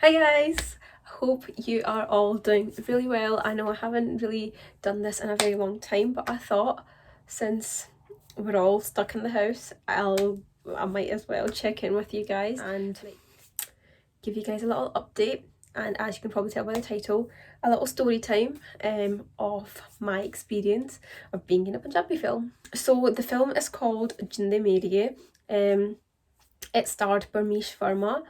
Hi guys! Hope you are all doing really well. I know I haven't really done this in a very long time, but I thought since we're all stuck in the house, I might as well check in with you guys and give you guys a little update. And as you can probably tell by the title, a little story time of my experience of being in a Punjabi film. So the film is called Jinde Meriye. It starred Parmish Verma,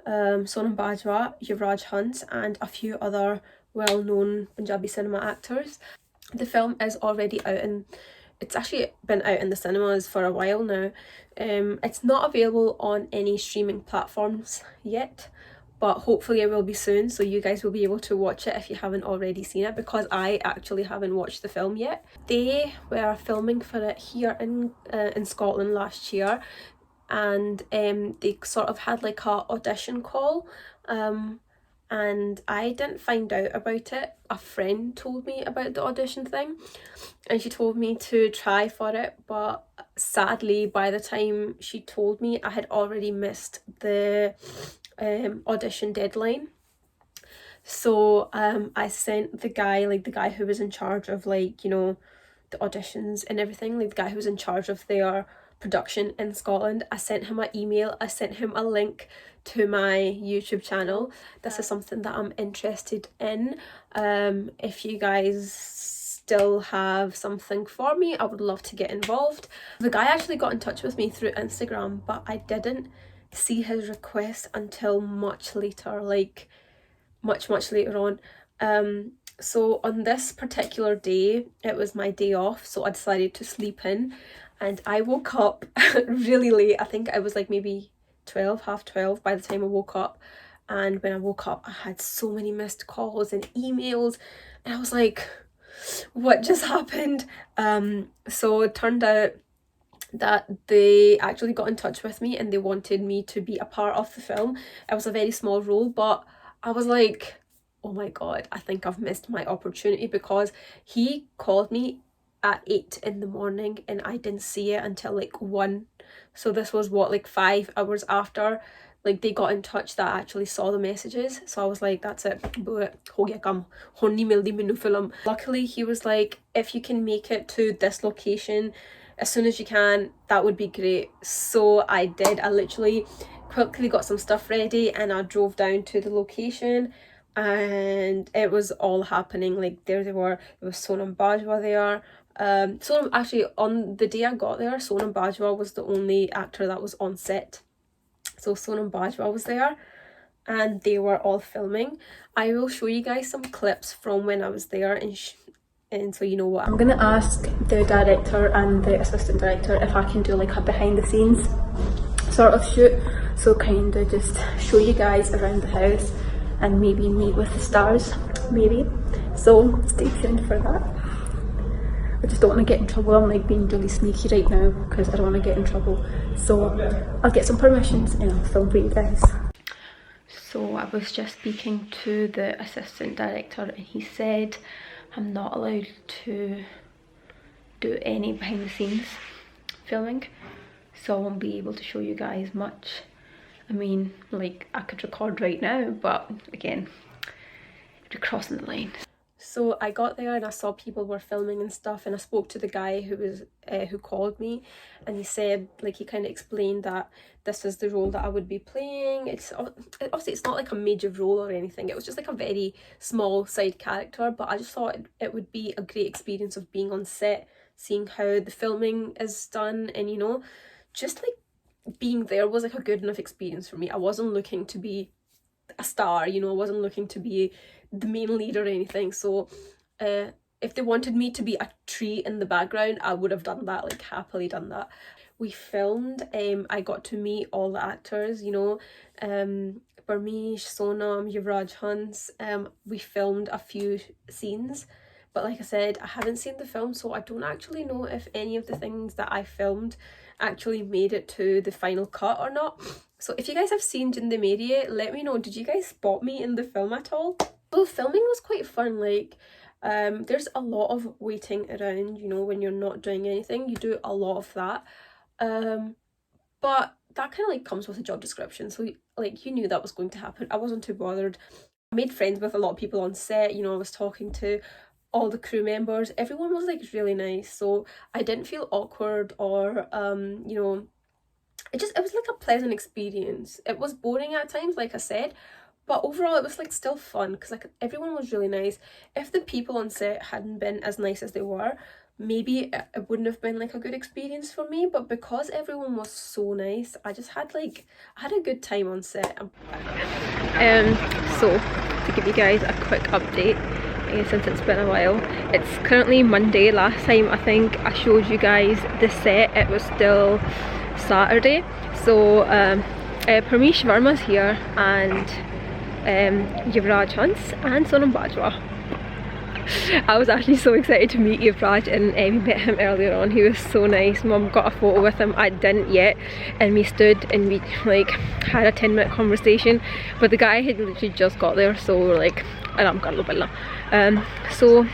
Sonam Bajwa, Yuvraj and a few other well-known Punjabi cinema actors. The film is already out and it's actually been out in the cinemas for a while now. It's not available on any streaming platforms yet, but hopefully it will be soon, so you guys will be able to watch it if you haven't already seen it, because I actually haven't watched the film yet. They were filming for it here in Scotland last year, and they sort of had like a audition call, and I didn't find out about it. A friend told me about the audition thing and she told me to try for it, but sadly by the time she told me I had already missed the audition deadline. So I sent the guy who was in charge of the auditions and everything, like the guy who was in charge of their production in Scotland. I sent him an email, I sent him a link to my YouTube channel. This is something that I'm interested in. If you guys still have something for me, I would love to get involved. The guy actually got in touch with me through Instagram, but I didn't see his request until much later, like much later on. So on this particular day, it was my day off, so I decided to sleep in, and I woke up really late. I think I was like maybe 12, half 12 by the time I woke up. And when I woke up, I had so many missed calls and emails, and I was like, what just happened? So it turned out that they actually got in touch with me and they wanted me to be a part of the film. It was a very small role, but I was like, oh my god, I think I've missed my opportunity, because he called me at 8 in the morning and I didn't see it until like 1. So this was what, like 5 hours after like they got in touch that I actually saw the messages. So I was like, that's it, ho gaya kam, hun nahi mildi mainu film. Luckily he was like, if you can make it to this location as soon as you can, that would be great. So I did. I literally quickly got some stuff ready and I drove down to the location, and it was all happening. Like there was Sonam Bajwa there. Sonam, actually on the day I got there, Sonam Bajwa was the only actor that was on set. So Sonam Bajwa was there and they were all filming. I will show you guys some clips from when I was there, and so you know what. I'm gonna ask the director and the assistant director if I can do like a behind the scenes sort of shoot, so kind of just show you guys around the house and maybe meet with the stars, maybe. So stay tuned for that. I just don't want to get in trouble. I'm like being really sneaky right now because I don't want to get in trouble. So I'll get some permissions and I'll film for you guys. So I was just speaking to the assistant director and he said I'm not allowed to do any behind the scenes filming, so I won't be able to show you guys much. I mean, like I could record right now, but again, you're crossing the line. So I got there and I saw people were filming and stuff, and I spoke to the guy who called me, and he said, like, he kind of explained that this is the role that I would be playing. Obviously it's not like a major role or anything, it was just like a very small side character, but I just thought it would be a great experience of being on set, seeing how the filming is done, and you know, just like being there was like a good enough experience for me. I wasn't looking to be a star, you know, I wasn't looking to be the main lead or anything. So if they wanted me to be a tree in the background, I would have done that, like happily done that. We filmed, I got to meet all the actors, you know, Parmish, Sonam, Yuvraj. We filmed a few scenes, but like I said, I haven't seen the film, so I don't actually know if any of the things that I filmed actually made it to the final cut or not. So if you guys have seen Jinde Meriye, let me know, did you guys spot me in the film at all? Well, filming was quite fun. Like there's a lot of waiting around, you know, when you're not doing anything, you do a lot of that, but that kind of like comes with a job description, so like you knew that was going to happen. I wasn't too bothered. I made friends with a lot of people on set, you know, I was talking to all the crew members. Everyone was like really nice, so I didn't feel awkward or you know, it was like a pleasant experience. It was boring at times, like I said, but overall it was like still fun because like everyone was really nice. If the people on set hadn't been as nice as they were, maybe it wouldn't have been like a good experience for me, but because everyone was so nice, I had a good time on set. So to give you guys a quick update, since it's been a while, it's currently Monday. Last time I think I showed you guys the set, it was still Saturday. So Parmish Verma's here, and Yuvraj Hunts and Sonam Bajwa. I was actually so excited to meet Yuvraj, and we met him earlier on. He was so nice. Mum got a photo with him, I didn't yet, and we stood and we like had a 10-minute conversation, but the guy had literally just got there, so we're like, so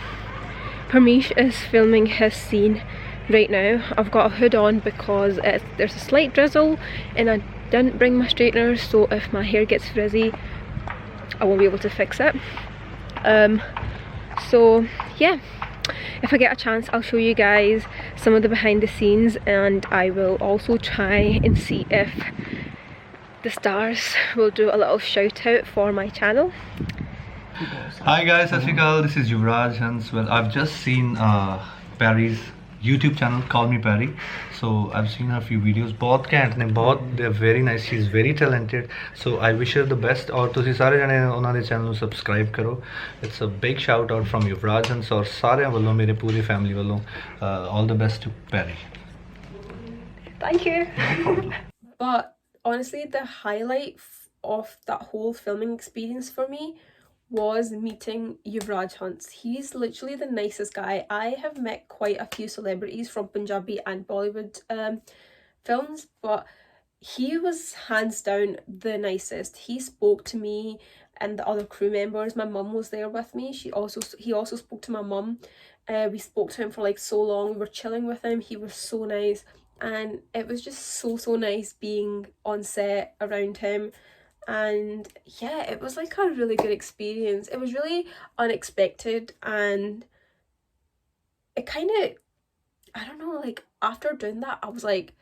Parmish is filming his scene right now. I've got a hood on because there's a slight drizzle and I didn't bring my straighteners, so if my hair gets frizzy I won't be able to fix it. So yeah, if I get a chance I'll show you guys some of the behind the scenes, and I will also try and see if the stars will do a little shout out for my channel. Hi guys, Sat Shri Akal, this is Yuvraj, and well, I've just seen Perry's YouTube channel, Call Me Perry. So I've seen her few videos. बहुत घैंट ने, बहुत, they're very nice. She's very talented. So I wish her the best. और तुसी सारे जने उन्हां दे channel ਨੂੰ subscribe करो. It's a big shout out from Yuvraj and और सारे वालों, मेरे पूरी family वालों, all the best to Perry. Thank you. But honestly, the highlight of that whole filming experience for me was meeting Yuvraj Hunts. He's literally the nicest guy. I have met quite a few celebrities from Punjabi and Bollywood films, but he was hands down the nicest. He spoke to me and the other crew members. My mum was there with me. He also spoke to my mum. We spoke to him for like so long. We were chilling with him. He was so nice, and it was just so nice being on set around him. And yeah, it was like a really good experience. It was really unexpected, and it kind of, I don't know, like after doing that I was like,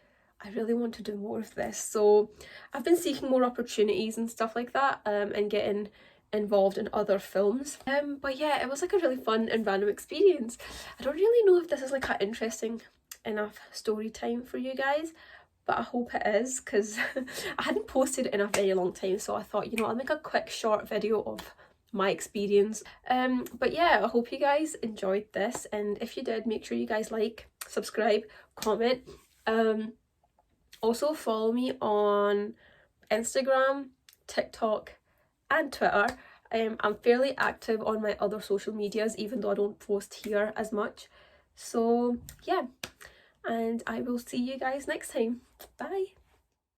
I really want to do more of this. So I've been seeking more opportunities and stuff like that, and getting involved in other films. But yeah, it was like a really fun and random experience. I don't really know if this is like an interesting enough story time for you guys, but I hope it is, because I hadn't posted in a very long time, so I thought, you know, I'll make a quick short video of my experience. But yeah, I hope you guys enjoyed this, and if you did, make sure you guys like, subscribe, comment. Also follow me on Instagram, TikTok and Twitter. I'm fairly active on my other social medias, even though I don't post here as much. So yeah, and I will see you guys next time. Bye.